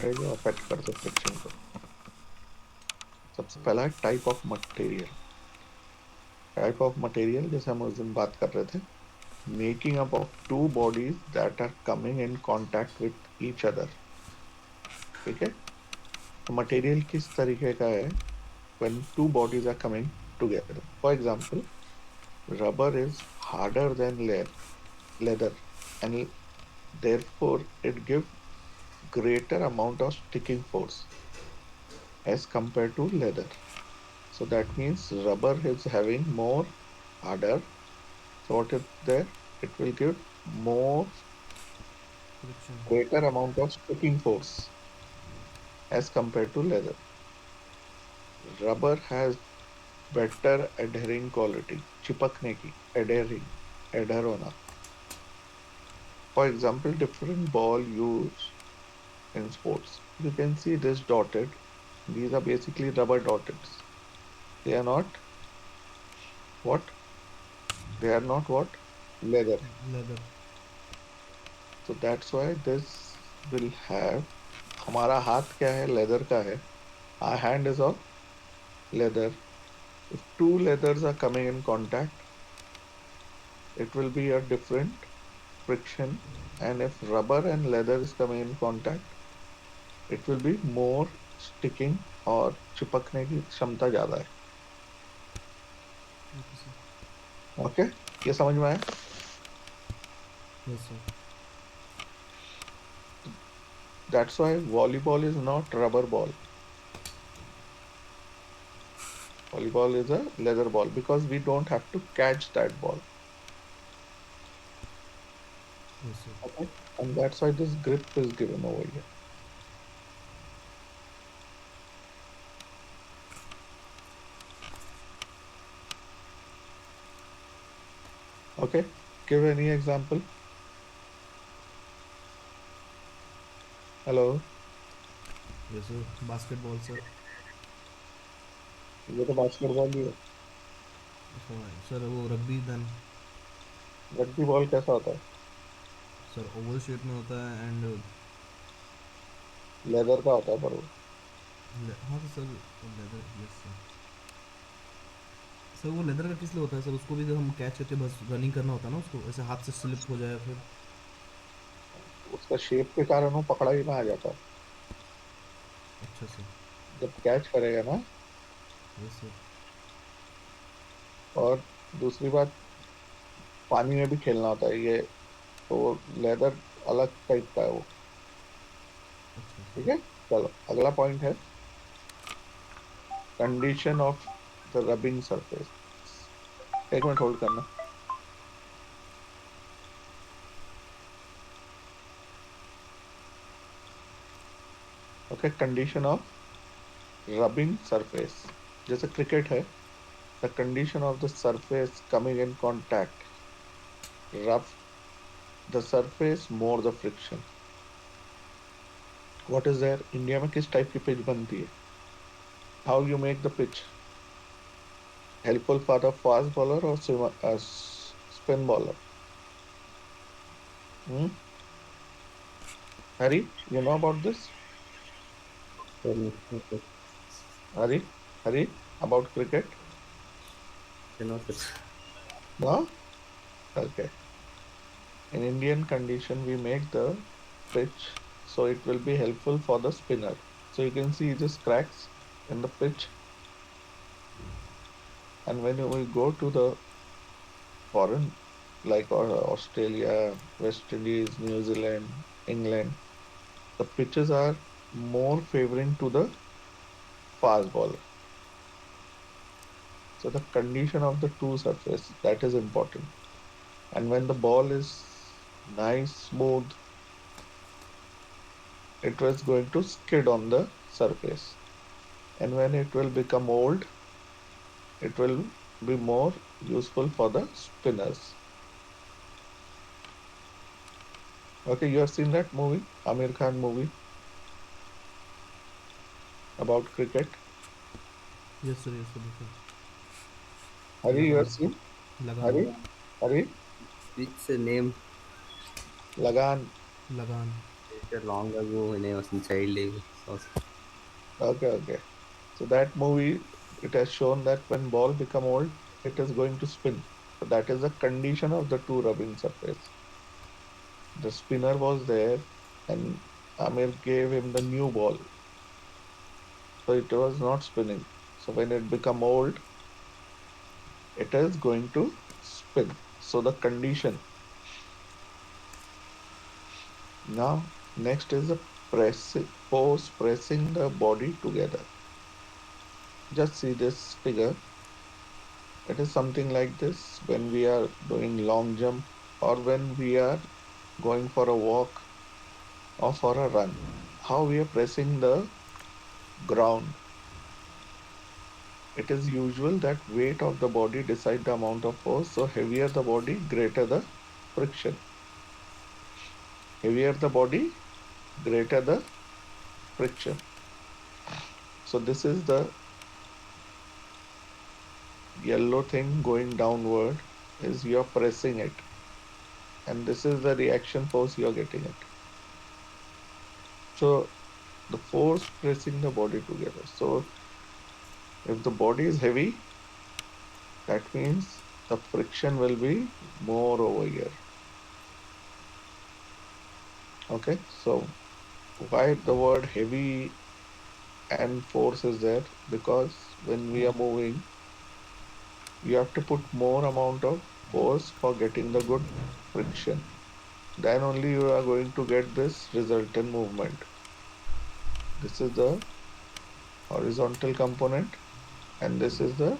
है जो अफेक्ट करते फ्रिक्शन को। सबसे पहला है type of material. Type of material जैसे हम उस दिन बात कर रहे थे, making up of two bodies that are coming in contact with each other. ठीक है, तो मटेरियल किस तरीके का है? when two bodies are coming together, for example, rubber is harder than leather, and therefore it gives greater amount of sticking force as compared to leather. So that means rubber is having more harder. So what is there? It will give more friction. greater amount of sticking force as compared to leather. Rubber has better adhering quality. चिपकने की, adhere होना. For example, different ball used in sports. You can see this dotted. These are basically rubber dotted. They are not what? They are not what? Leather. Leather. So that's why this will have, हमारा हाथ क्या है? Leather का है. Our hand is of leather. If two leathers are coming in contact, it will be a different friction. And if rubber and leather is coming in contact, it will be more sticking और चिपकने की क्षमता ज्यादा है. Okay sir. Okay, ये समझ में आया? Yes sir. That's why volleyball is not rubber ball. Volleyball is a leather ball because we don't have to catch that ball. Yes sir. Okay, and that's why this grip is given over here. Okay, give any example. Hello, yes sir, basketball sir. ये तो basketball ही है. Sir वो rugby then. Rugby ball कैसा होता है? Sir Oval shape में होता है एंड लेदर का होता है पर वो. हाँ तो sir leather, yes sir. Sir वो लेदर का किस लिए होता है सर? उसको भी जब हम कैच करके बस रनिंग करना होता है ना, उसको ऐसे हाथ से स्लिप हो जाए फिर। उसका शेप के कारण वो पकड़ा ही में आ जाता है. अच्छा सर। जब कैच करेगा ना. Yes sir. और दूसरी बात, पानी में भी खेलना होता है ये, तो वो लेदर अलग टाइप का है वो. अच्छा ठीक सर। है, चलो अगला पॉइंट है condition of the rubbing surface. एक मिनट होल्ड करना. Okay, condition of rubbing surface. जैसे क्रिकेट है, the condition of the surface coming in contact, rough the surface more the friction. What is there? India में किस type की pitch बनती है? How you make the pitch helpful for the fast bowler और spin bowler? Hari, you know about this? Okay. Hari, Hari, about cricket? Cannot it. No. Okay. In Indian condition, we make the pitch so it will be helpful for the spinner. So you can see these cracks in the pitch. And when we go to the foreign, like Australia, West Indies, New Zealand, England, the pitches are more favoring to the fast bowler. So the condition of the two surface, that is important. And when the ball is nice, smooth, it was going to skid on the surface. And when it will become old, it will be more useful for the spinners. Okay, you have seen that movie, Amir Khan movie about cricket. Yes sir, yes sir, बिल्कुल। Hari, you have लगान। seen? लगान। Hari, Hari, Which name? Lagan. लगान। Yeah, long ago when I was in child age. So, Okay. So that movie, it has shown that when ball become old, it is going to spin. So that is a condition of the two rubbing surface. The spinner was there, and Amir gave him the new ball, so it was not spinning. So when it become old, it is going to spin. So the condition. Now next is the force pressing the body together. Just see this figure. It is something like this when we are doing long jump or when we are going for a walk or for a run. How we are pressing the ground. It is usual that weight of the body decide the amount of force. So heavier the body, greater the friction. Heavier the body, greater the friction. So this is the yellow thing going downward is you're pressing it. And this is the reaction force you're getting it. So the force pressing the body together. So if the body is heavy, that means the friction will be more over here. Okay, so why the word heavy and force is there? Because when we are moving, you have to put more amount of force for getting the good friction. Then only you are going to get this resultant movement. This is the horizontal component and this is the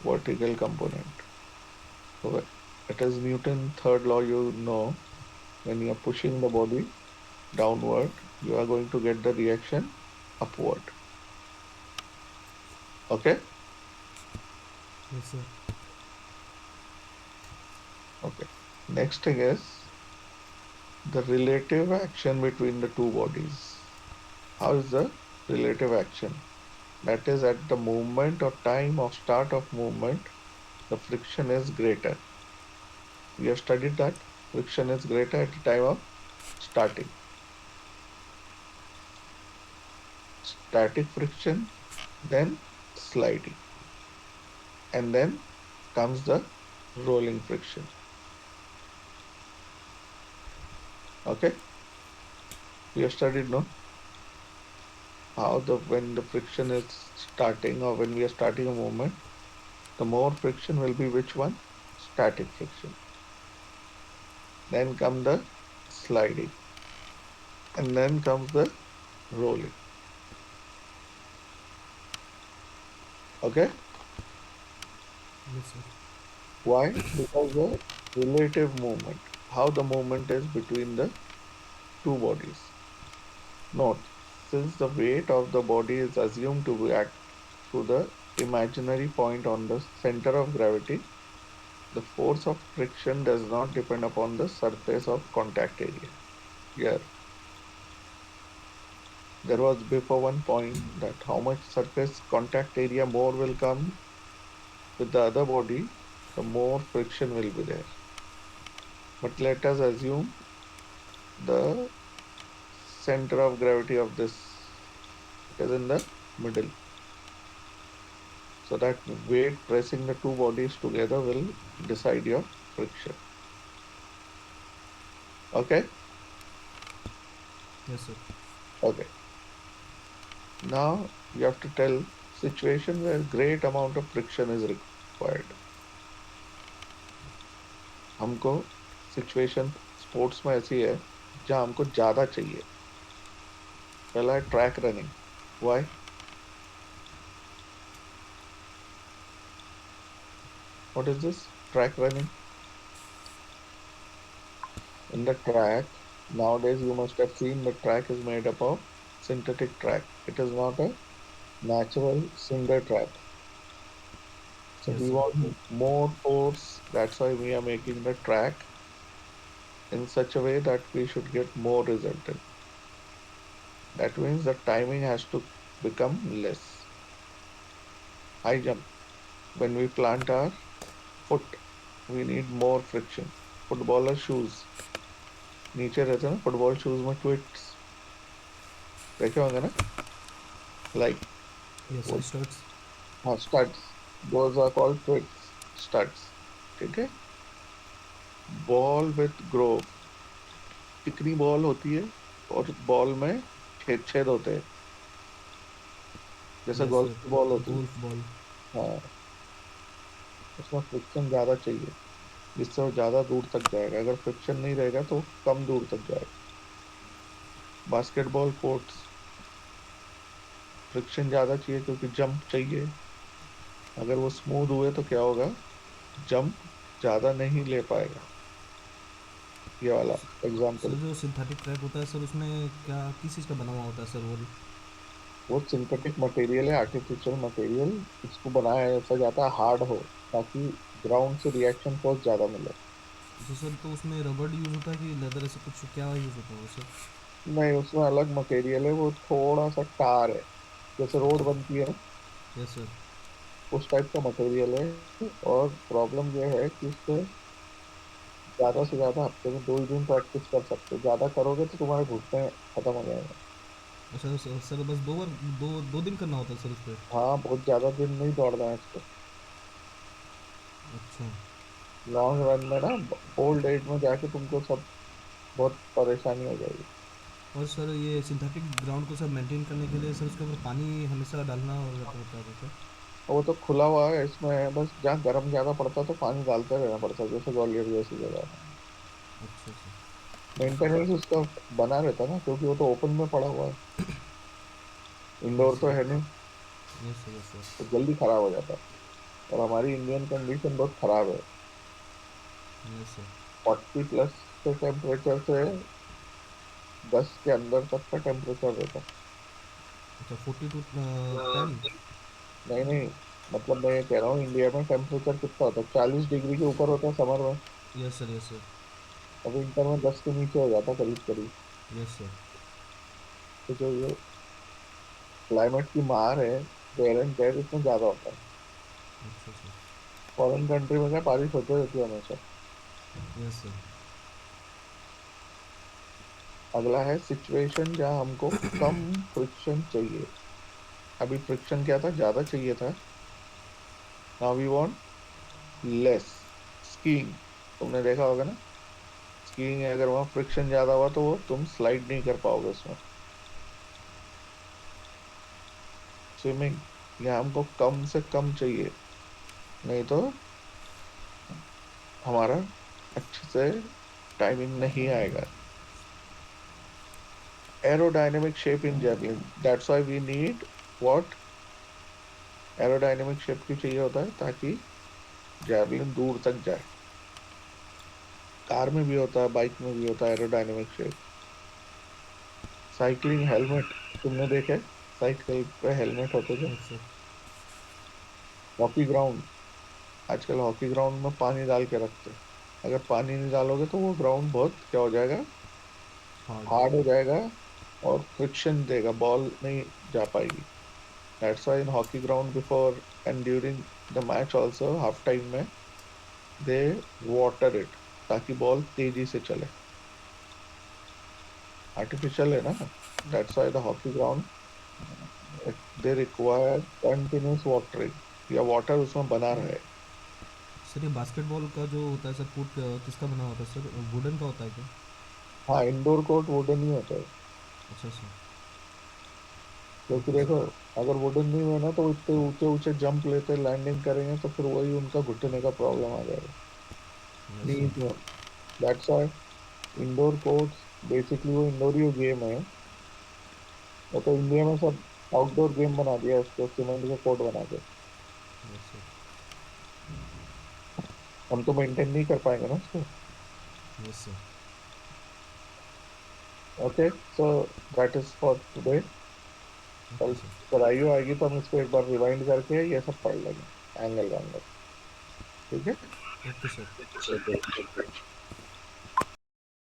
vertical component. So it is Newton's third law, you know, when you are pushing the body downward, you are going to get the reaction upward. Okay? Yes, sir. Okay. Next thing is the relative action between the two bodies. How is the relative action? That is at the movement or time of start of movement, the friction is greater. We have studied that friction is greater at the time of starting. Static friction, then sliding, and then comes the rolling friction. Okay, we have studied no how the when the friction is starting or when we are starting a movement, the more friction will be which one? Static friction. Then come the sliding, and then comes the rolling. Okay, Yes, sir. why? Because the relative movement, how the movement is between the two bodies. Note, since the weight of the body is assumed to act through the imaginary point on the center of gravity, the force of friction does not depend upon the surface of contact area. Here, there was before one point that how much surface contact area more will come with the other body, the more friction will be there. But let us assume the center of gravity of this, it is in the middle. So that weight pressing the two bodies together will decide your friction. Okay? Yes, sir. Okay. Now you have to tell situation where great amount of friction is required. हमको situation sports में ऐसी है जहाँ हमको ज्यादा चाहिए. पहला है track running. Why? What is this? Track running. In the track, nowadays you must have seen the track is made up of synthetic track. It is not a natural cinder track. So Yes, we sir. want more force. That's why we are making the track in such a way that we should get more resultant. That means the timing has to become less. High jump. When we plant our foot, we need more friction. Footballer shoes. नीचे रहते हैं ना football shoes में tweets, देखे होंगे ना, like yes वो, sir, studs. हाँ स्टड्स, दोज आर कॉल्ड ट्विट्स, स्टड्स, ठीक है। बॉल विथ ग्रोव, चिकनी बॉल होती है और बॉल में छेद छेद होते हैं, जैसे यस गोल्फ सर, की बॉल होती है। Golf ball. हाँ, उसमें फ्रिक्शन ज्यादा चाहिए, जिससे वो ज्यादा दूर तक जाएगा। अगर फ्रिक्शन नहीं रहेगा तो कम दूर तक जाएगा। बास्केटबॉल कोर्ट्स, फ्रिक्शन ज्यादा चाहिए क्योंकि जंप चाहिए। अगर वो स्मूथ हुए तो क्या होगा, जंप ज्यादा नहीं ले पाएगा। ये वाला सर एग्जांपल। जो सिंथेटिक ट्रैक होता है सर, उसमें क्या किस चीज़ का बना हुआ होता है सर वो? वो सिंथेटिक मटेरियल है, आर्टिफिशियल मटेरियल। इसको बनाया ऐसा जाता है हार्ड हो, ताकि ग्राउंड से रिएक्शन फोर्स ज्यादा मिले। तो सर तो उसमें रबड़ यूज़ होता है कि लेदर, ऐसे कुछ क्या यूज़ होता है वो सर? नहीं, उसमें अलग मटेरियल है, वो थोड़ा सा टार है, जैसे रोड बनती है, यस सर। उस टाइप का मटेरियल है। और प्रॉब्लम यह है कि इससे ज्यादा से ज्यादा हफ्ते में 2 ही दिन प्रैक्टिस कर सकते हो। ज्यादा करोगे तो तुम्हारे घुटने खत्म हो जाएंगे। अच्छा सर, सर बस 2 बार, 2 दिन करना होता है सर उस पर? हाँ, बहुत ज्यादा दिन नहीं दौड़ना है इसको। अच्छा। लॉन्ग रन में ना, ओल्ड एज में जाके तुमको सब बहुत परेशानी हो जाएगी। और सर ये सिंथेटिक ग्राउंड को सर मेंटेन करने के लिए सर उसके ऊपर पानी हमेशा डालना होता है सर? और वो तो खुला हुआ है, इसमें बस जहाँ गर्म ज्यादा पड़ता है तो पानी डालते रहना पड़ता है, जैसे ग्वालियर जैसी जगह। अच्छा सर। मेंटेनेंस उसका बना रहता है ना, क्योंकि वो तो ओपन में पड़ा हुआ है, इंडोर यस तो सर, है नहीं, यस सर, यस सर, तो जल्दी खराब हो जाता है। और हमारी इंडियन कंडीशन बहुत खराब है। Yes sir. 40 प्लस के टेम्परेचर से 10 के अंदर तक का टेम्परेचर रहता है। अच्छा, 42 to 10। नहीं नहीं, मतलब मैं ये कह रहा हूँ इंडिया में टेम्परेचर कितना होता है, 40 डिग्री के ऊपर होता है समर में, यस सर, यस सर, और विंटर में 10 के नीचे हो जाता है करीब करीब। Yes sir. तो जो ये क्लाइमेट की मार है, वेयर एंड टेयर इसमें ज्यादा होता है। अच्छा सर। फॉरेन कंट्री में क्या बारिश होती रहती है हमेशा। Yes sir. अगला है सिचुएशन जहां हमको कम फ्रिक्शन चाहिए। अभी फ्रिक्शन क्या था, ज्यादा चाहिए था। Now we want less. Skiing, तुमने देखा होगा ना, स्कीइंग है, अगर वहां फ्रिक्शन ज्यादा हुआ तो वो तुम स्लाइड नहीं कर पाओगे उसमें। स्विमिंग, यहाँ हमको कम से कम चाहिए, नहीं तो हमारा अच्छे से टाइमिंग नहीं आएगा। Aerodynamic shape in javelin, that's why we need what, aerodynamic shape क्यों चाहिए होता है, ताकि जेवलिन दूर तक जाए। कार में भी होता है, बाइक में भी होता है एरोडायनेमिक शेप। साइकिलिंग हेलमेट, तुमने देखे साइकिल पे हेलमेट होते थे। Yes sir. हॉकी ग्राउंड, आजकल हॉकी ग्राउंड में पानी डाल के रखते हैं। अगर पानी नहीं डालोगे तो वो ग्राउंड बहुत क्या हो जाएगा, हार्ड। हार्ड हो जाएगा, और फ्रिक्शन देगा, बॉल नहीं जा पाएगी। That's why in hockey ground before and during the match also, half time में दे वाटर इट, ताकि बॉल तेजी से चले। आर्टिफिशियल है ना, that's why the hockey ground they require continuous watering, या वाटर उसमें बना रहे। सर ये बास्केटबॉल का जो होता है सर, कोर्ट किसका बना होता है सर? वुडन का होता है क्या? हाँ, इंडोर कोर्ट वुडन ही होता है, अच्छा सर। क्योंकि ओके देखो, सर। अगर वुडन नहीं हुए ना तो इतने ऊंचे ऊंचे जंप लेते लैंडिंग करेंगे तो फिर वही उनका घुटने का प्रॉब्लम आ जाएगा, यस नीज सर। में। That's why indoor courts, basically वो इंडोर ही गेम है। वो तो इंडिया में सब आउटडोर गेम बना दिया है उसको, सीमेंट के कोर्ट बना के। Yes sir. हम तो मेंटेन नहीं कर पाएंगे ना उसको। Yes sir. Okay, so that is for today. Okay कल सर। कराइयो आएगी तो हम इसको एक बार रिवाइंड करके ये सब पढ़ लेंगे, एंगल वैंगल, ठीक है। Okay sir. चलो।